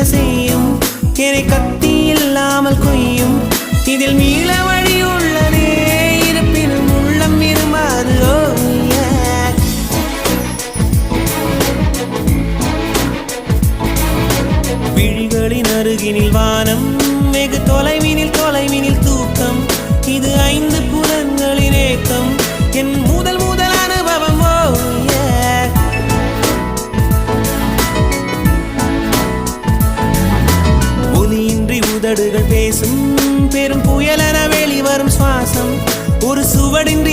செய்யும் என்னை கத்தி இல்லாமல் கொய்யும் இதில் மீள வழி உள்ளதே இருப்பினும் உள்ளம் இருமாறு விழிகளின் அருகினில் வானம் வெகு தொலைவினில் தூக்கம் இது 5 புலன்களின் ஏக்கம் என் முதல் அனுபவம் ஒலியின்றி உதடுகள் பேசும் பெரும் புயலென வெளிவரும் சுவாசம் ஒரு சுவடின்றி